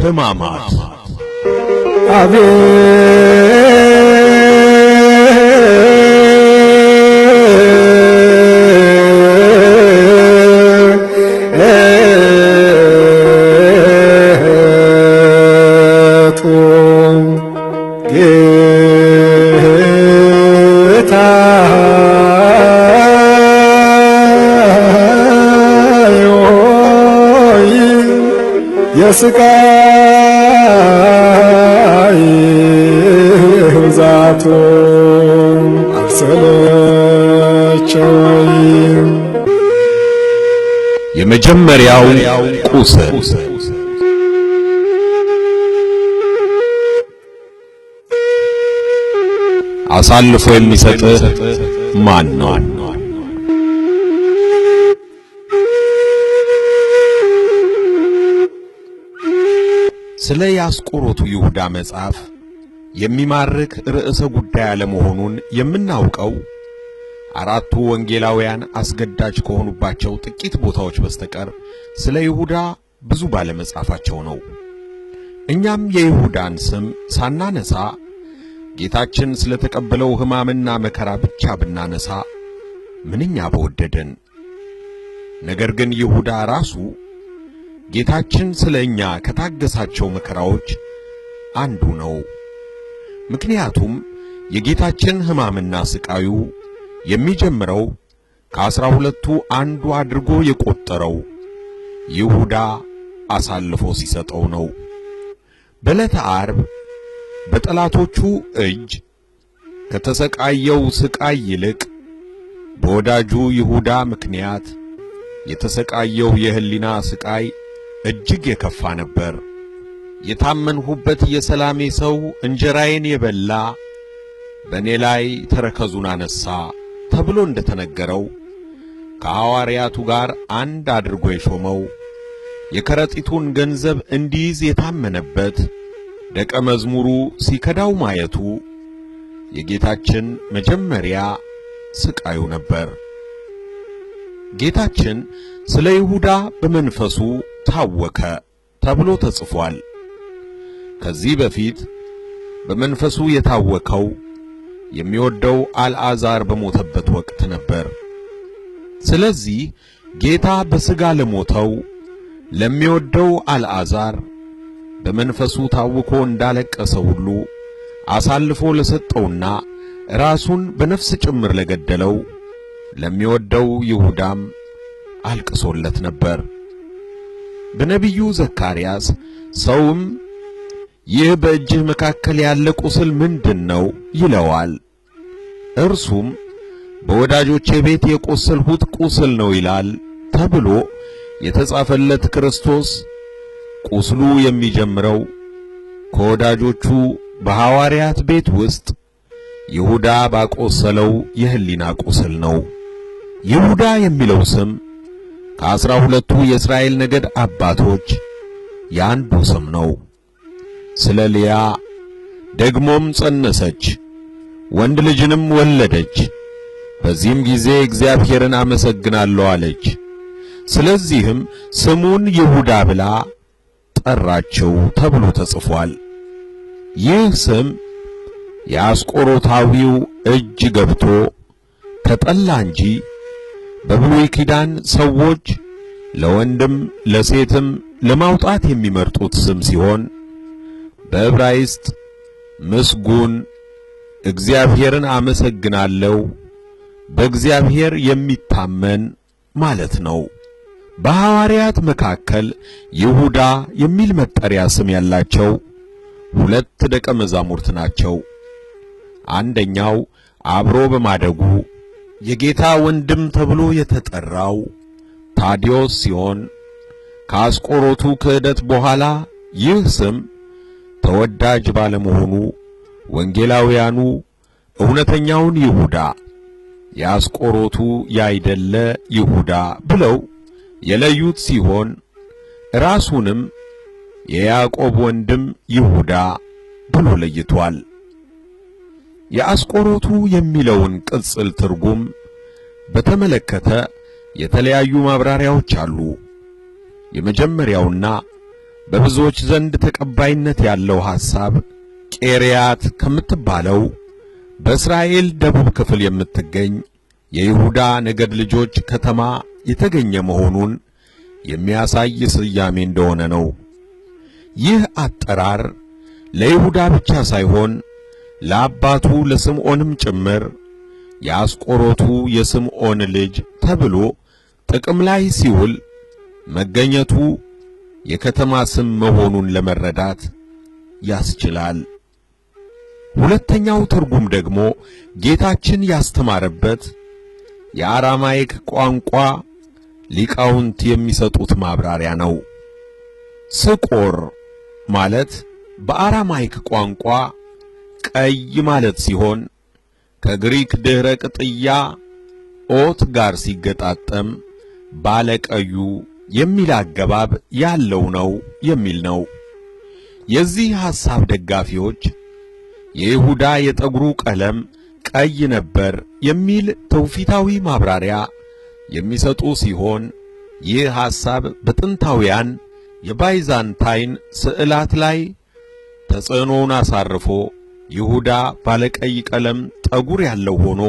ሕማማት የስቃይ ብዛቱ አልሰለቸኝ። የመጀመሪያው ቁስል። አሳልፎ የሚሰጥህ ማን ነው? ስለ ያስቆሮቱ ይሁዳ መጽሐፍ የሚማርክ ርዕሰ ጉዳይ አለመሆኑን የምናውቀው አራቱ ወንጌላውያን አስገዳጅ ከሆኑባቸው ጥቂት ቦታዎች በስተቀር ስለ ይሁዳ ብዙ ባለመጻፋቸው ነው። እኛም የይሁዳን ስም ሳናነሳ ጌታችን ስለተቀበለው ሕማምና መከራ ብቻ ብናነሳ ምንኛ በወደደን። ነገር ግን ይሁዳ ራሱ ጌታችን ስለኛ ከታገሳቸው መከራዎች አንዱ ነው። ምክንያቱም የጌታችን ሕማምና ስቃዩ የሚጀምረው ከ12ቱ አንዱ አድርጎ የቆጠረው ይሁዳ አሳልፎ ሲሰጠው ነው። በዕለተ ዓርብ በጠላቶቹ እጅ ከተሰቃየው ስቃይ ይልቅ በወዳጁ ይሁዳ ምክንያት የተሰቃየው የህሊና ስቃይ እጅግ የከፋ ነበር። የታመንሁበት የሰላሜ ሰው እንጀራዬን የበላ በእኔ ላይ ተረከዙን አነሳ ተብሎ እንደተነገረው ከሐዋርያቱ ጋር አንድ አድርጎ የሾመው የከረጢቱን ገንዘብ እንዲይዝ የታመነበት ደቀ መዝሙሩ ሲከዳው ማየቱ የጌታችን መጀመሪያ ስቃዩ ነበር። ጌታችን ስለ ይሁዳ በመንፈሱ ታወከ ተብሎ ተጽፏል። ከዚህ በፊት በመንፈሱ የታወከው የሚወደው አልዓዛር በሞተበት ወቅት ነበር። ስለዚህ ጌታ በሥጋ ለሞተው ለሚወደው አልዓዛር በመንፈሱ ታውኮ እንዳለቀሰ ሁሉ አሳልፎ ለሰጠውና ራሱን በነፍስ ጭምር ለገደለው ለሚወደው ይሁዳም አልቅሶለት ነበር። በነቢዩ ዘካርያስ ሰውም ይህ በእጅህ መካከል ያለ ቁስል ምንድነው ይለዋል። እርሱም በወዳጆቼ ቤት የቆሰልሁት ቁስል ነው ይላል ተብሎ የተጻፈለት ክርስቶስ ቁስሉ የሚጀምረው ከወዳጆቹ በሐዋርያት ቤት ውስጥ ይሁዳ ባቆሰለው የህሊና ቁስል ነው። ይሁዳ የሚለው ስም ከ12ቱ የእስራኤል ነገድ አባቶች ያንዱ ስም ነው። ስለ ልያ ደግሞም ጸነሰች፣ ወንድ ልጅንም ወለደች። በዚህም ጊዜ እግዚአብሔርን አመሰግናለሁ አለች። ስለዚህም ስሙን ይሁዳ ብላ ጠራችው ተብሎ ተጽፏል። ይህ ስም የአስቆሮታዊው እጅ ገብቶ ተጠላ እንጂ በብሉይ ኪዳን ሰዎች ለወንድም ለሴትም ለማውጣት የሚመርጡት ስም ሲሆን በዕብራይስጥ ምስጉን፣ እግዚአብሔርን አመሰግናለሁ፣ በእግዚአብሔር የሚታመን ማለት ነው። በሐዋርያት መካከል ይሁዳ የሚል መጠሪያ ስም ያላቸው 2 ደቀ መዛሙርት ናቸው። አንደኛው አብሮ በማደጉ የጌታ ወንድም ተብሎ የተጠራው ታዲዮስ ሲሆን ከአስቆሮቱ ክህደት በኋላ ይህ ስም ተወዳጅ ባለመሆኑ ወንጌላውያኑ እውነተኛውን ይሁዳ የአስቆሮቱ ያይደለ ይሁዳ ብለው የለዩት ሲሆን ራሱንም የያዕቆብ ወንድም ይሁዳ ብሎ ለይቷል። የአስቆሮቱ የሚለውን ቅጽል ትርጉም በተመለከተ የተለያዩ ማብራሪያዎች አሉ። የመጀመሪያውና በብዙዎች ዘንድ ተቀባይነት ያለው ሐሳብ ቄርያት ከምትባለው በእስራኤል ደቡብ ክፍል የምትገኝ የይሁዳ ነገድ ልጆች ከተማ የተገኘ መሆኑን የሚያሳይ ስያሜ እንደሆነ ነው። ይህ አጠራር ለይሁዳ ብቻ ሳይሆን ለአባቱ ለስምዖንም ጭምር የአስቆሮቱ የስምዖን ልጅ ተብሎ ጥቅም ላይ ሲውል መገኘቱ የከተማ ስም መሆኑን ለመረዳት ያስችላል። ሁለተኛው ትርጉም ደግሞ ጌታችን ያስተማረበት የአራማይክ ቋንቋ ሊቃውንት የሚሰጡት ማብራሪያ ነው። ስቆር ማለት በአራማይክ ቋንቋ ቀይ ማለት ሲሆን ከግሪክ ድህረ ቅጥያ ኦት ጋር ሲገጣጠም ባለቀዩ የሚል አገባብ ያለው ነው የሚል ነው። የዚህ ሐሳብ ደጋፊዎች የይሁዳ የጠጉሩ ቀለም ቀይ ነበር የሚል ተውፊታዊ ማብራሪያ የሚሰጡ ሲሆን ይህ ሐሳብ በጥንታውያን የባይዛንታይን ስዕላት ላይ ተጽዕኖውን አሳርፎ ይሁዳ ባለቀይ ቀለም ጠጉር ያለው ሆኖ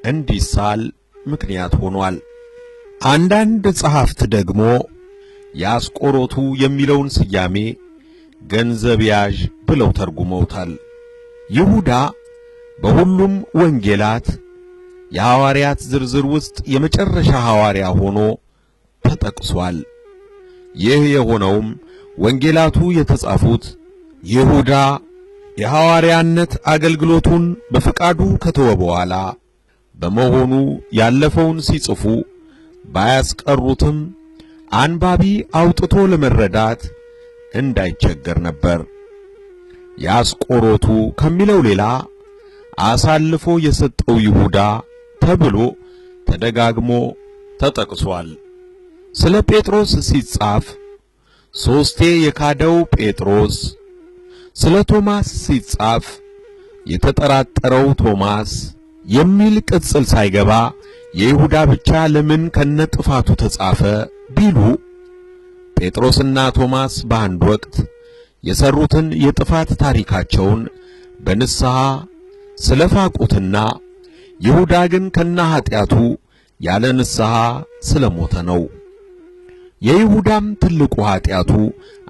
እንዲሳል ምክንያት ሆኗል። አንዳንድ ጸሐፍት ደግሞ የአስቆሮቱ የሚለውን ስያሜ ገንዘብ ያዥ ብለው ተርጉመውታል። ይሁዳ በሁሉም ወንጌላት የሐዋርያት ዝርዝር ውስጥ የመጨረሻ ሐዋርያ ሆኖ ተጠቅሷል። ይህ የሆነውም ወንጌላቱ የተጻፉት ይሁዳ የሐዋርያነት አገልግሎቱን በፈቃዱ ከተወ በኋላ በመሆኑ ያለፈውን ሲጽፉ ባያስቀሩትም አንባቢ አውጥቶ ለመረዳት እንዳይቸገር ነበር። የአስቆሮቱ ከሚለው ሌላ አሳልፎ የሰጠው ይሁዳ ተብሎ ተደጋግሞ ተጠቅሷል። ስለ ጴጥሮስ ሲጻፍ ሶስቴ የካደው ጴጥሮስ፣ ስለ ቶማስ ሲጻፍ የተጠራጠረው ቶማስ የሚል ቅጽል ሳይገባ የይሁዳ ብቻ ለምን ከነጥፋቱ ተጻፈ ቢሉ ጴጥሮስና ቶማስ በአንድ ወቅት የሰሩትን የጥፋት ታሪካቸውን በንስሐ ስለፋቁትና ይሁዳ ግን ከነኃጢአቱ ያለ ንስሐ ስለሞተ ነው። የይሁዳም ትልቁ ኃጢአቱ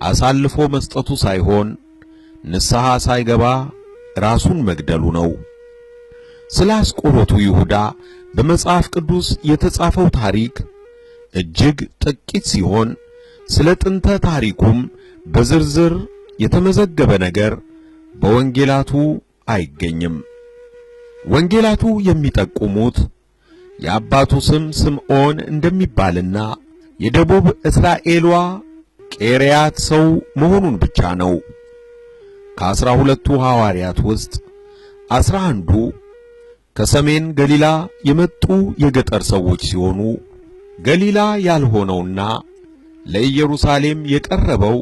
አሳልፎ መስጠቱ ሳይሆን ንስሐ ሳይገባ ራሱን መግደሉ ነው። ስለ አስቆሮቱ ይሁዳ በመጽሐፍ ቅዱስ የተጻፈው ታሪክ እጅግ ጥቂት ሲሆን ስለ ጥንተ ታሪኩም በዝርዝር የተመዘገበ ነገር በወንጌላቱ አይገኝም። ወንጌላቱ የሚጠቁሙት የአባቱ ስም ስምዖን እንደሚባልና የደቡብ እስራኤሏ ቄርያት ሰው መሆኑን ብቻ ነው። ከ12ቱ ሐዋርያት ውስጥ 11ዱ ከሰሜን ገሊላ የመጡ የገጠር ሰዎች ሲሆኑ ገሊላ ያልሆነውና ለኢየሩሳሌም የቀረበው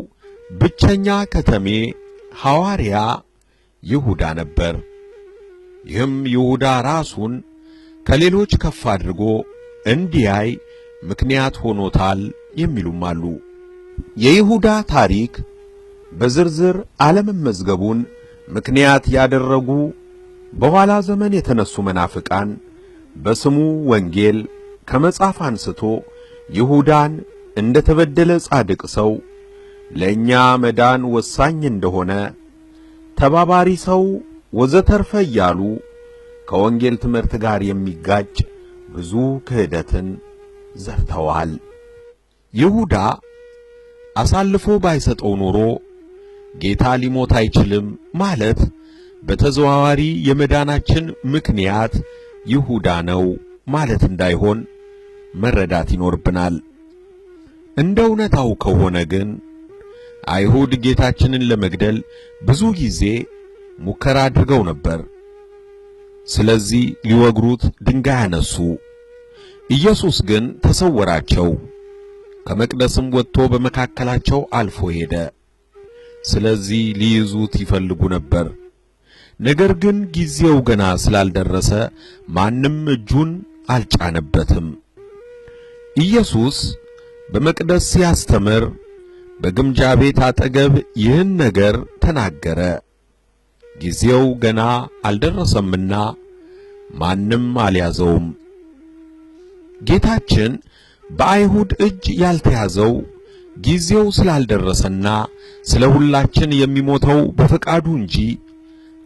ብቸኛ ከተሜ ሐዋርያ ይሁዳ ነበር። ይህም ይሁዳ ራሱን ከሌሎች ከፍ አድርጎ እንዲያይ ምክንያት ሆኖታል የሚሉም አሉ። የይሁዳ ታሪክ በዝርዝር አለመመዝገቡን ምክንያት ያደረጉ በኋላ ዘመን የተነሱ መናፍቃን በስሙ ወንጌል ከመጻፍ አንስቶ ይሁዳን እንደተበደለ ጻድቅ ሰው ለእኛ መዳን ወሳኝ እንደሆነ ተባባሪ ሰው ወዘተርፈ እያሉ ከወንጌል ትምህርት ጋር የሚጋጭ ብዙ ክህደትን ዘርተዋል። ይሁዳ አሳልፎ ባይሰጠው ኖሮ ጌታ ሊሞት አይችልም ማለት በተዘዋዋሪ የመዳናችን ምክንያት ይሁዳ ነው ማለት እንዳይሆን መረዳት ይኖርብናል። እንደ እውነታው ከሆነ ግን አይሁድ ጌታችንን ለመግደል ብዙ ጊዜ ሙከራ አድርገው ነበር። ስለዚህ ሊወግሩት ድንጋይ አነሱ። ኢየሱስ ግን ተሰወራቸው። ከመቅደስም ወጥቶ በመካከላቸው አልፎ ሄደ። ስለዚህ ሊይዙት ይፈልጉ ነበር። ነገር ግን ጊዜው ገና ስላልደረሰ ማንም እጁን አልጫነበትም። ኢየሱስ በመቅደስ ሲያስተምር በግምጃ ቤት አጠገብ ይህን ነገር ተናገረ። ጊዜው ገና አልደረሰምና ማንም አልያዘውም። ጌታችን በአይሁድ እጅ ያልተያዘው ጊዜው ስላልደረሰና ስለ ሁላችን የሚሞተው በፈቃዱ እንጂ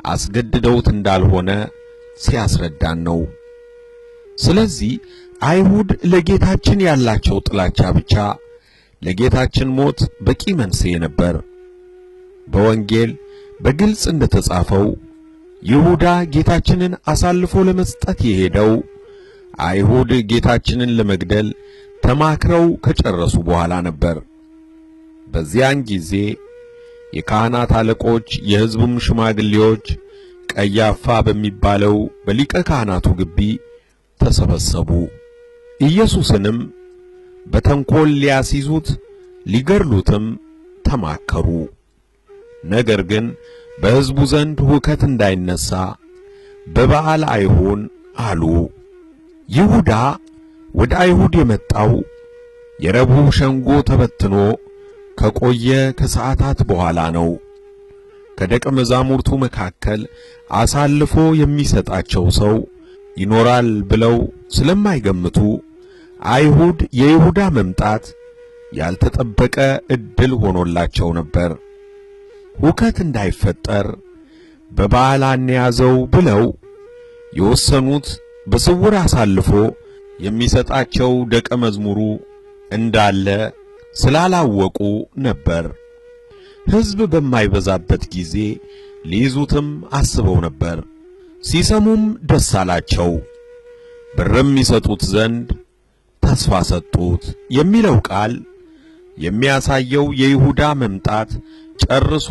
አስገድደውት እንዳልሆነ ሲያስረዳን ነው። ስለዚህ አይሁድ ለጌታችን ያላቸው ጥላቻ ብቻ ለጌታችን ሞት በቂ መንስኤ ነበር። በወንጌል በግልጽ እንደተጻፈው ይሁዳ ጌታችንን አሳልፎ ለመስጠት የሄደው አይሁድ ጌታችንን ለመግደል ተማክረው ከጨረሱ በኋላ ነበር። በዚያን ጊዜ የካህናት አለቆች፣ የሕዝቡም ሽማግሌዎች ቀያፋ በሚባለው በሊቀ ካህናቱ ግቢ ተሰበሰቡ። ኢየሱስንም በተንኮል ሊያስይዙት ሊገድሉትም ተማከሩ። ነገር ግን በሕዝቡ ዘንድ ሁከት እንዳይነሳ በበዓል አይሁን አሉ። ይሁዳ ወደ አይሁድ የመጣው የረቡዕ ሸንጎ ተበትኖ ከቆየ ከሰዓታት በኋላ ነው። ከደቀ መዛሙርቱ መካከል አሳልፎ የሚሰጣቸው ሰው ይኖራል ብለው ስለማይገምቱ አይሁድ የይሁዳ መምጣት ያልተጠበቀ ዕድል ሆኖላቸው ነበር። ሁከት እንዳይፈጠር በበዓል አንያዘው ብለው የወሰኑት በስውር አሳልፎ የሚሰጣቸው ደቀ መዝሙሩ እንዳለ ስላላወቁ ነበር። ሕዝብ በማይበዛበት ጊዜ ሊይዙትም አስበው ነበር። ሲሰሙም ደስ አላቸው። ብርም ይሰጡት ዘንድ ተስፋ ሰጡት የሚለው ቃል የሚያሳየው የይሁዳ መምጣት ጨርሶ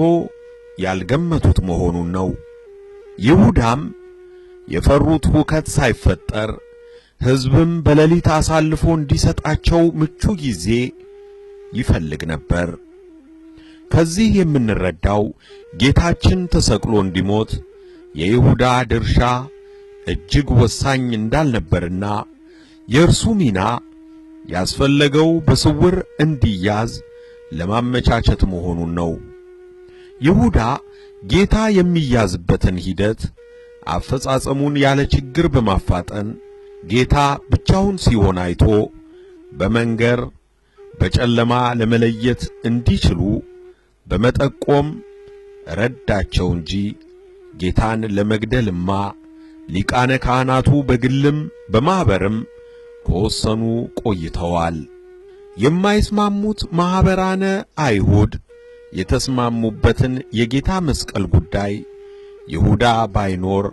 ያልገመቱት መሆኑን ነው። ይሁዳም የፈሩት ሁከት ሳይፈጠር ሕዝብም በሌሊት አሳልፎ እንዲሰጣቸው ምቹ ጊዜ ይፈልግ ነበር። ከዚህ የምንረዳው ጌታችን ተሰቅሎ እንዲሞት የይሁዳ ድርሻ እጅግ ወሳኝ እንዳልነበርና የእርሱ ሚና ያስፈለገው በስውር እንዲያዝ ለማመቻቸት መሆኑን ነው። ይሁዳ ጌታ የሚያዝበትን ሂደት አፈጻጸሙን ያለ ችግር በማፋጠን ጌታ ብቻውን ሲሆን አይቶ በመንገር በጨለማ ለመለየት እንዲችሉ በመጠቆም ረዳቸው እንጂ ጌታን ለመግደልማ ሊቃነ ካህናቱ በግልም በማኅበርም ከወሰኑ ቆይተዋል። የማይስማሙት ማኅበራነ አይሁድ የተስማሙበትን የጌታ መስቀል ጉዳይ ይሁዳ ባይኖር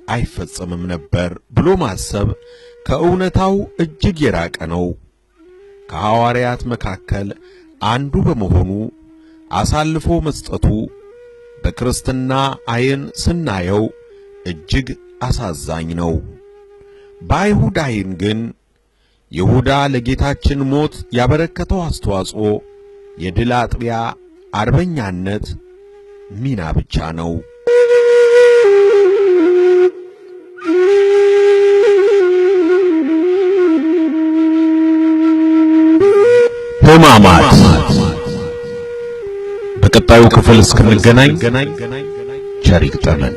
አይፈጸምም ነበር ብሎ ማሰብ ከእውነታው እጅግ የራቀ ነው። ከሐዋርያት መካከል አንዱ በመሆኑ አሳልፎ መስጠቱ በክርስትና ዓይን ስናየው እጅግ አሳዛኝ ነው። በአይሁድ ዓይን ግን ይሁዳ ለጌታችን ሞት ያበረከተው አስተዋጽኦ የድል አጥቢያ አርበኛነት ሚና ብቻ ነው። ሕማማት በቀጣዩ ክፍል እስክንገናኝ ቸር ይግጠመን።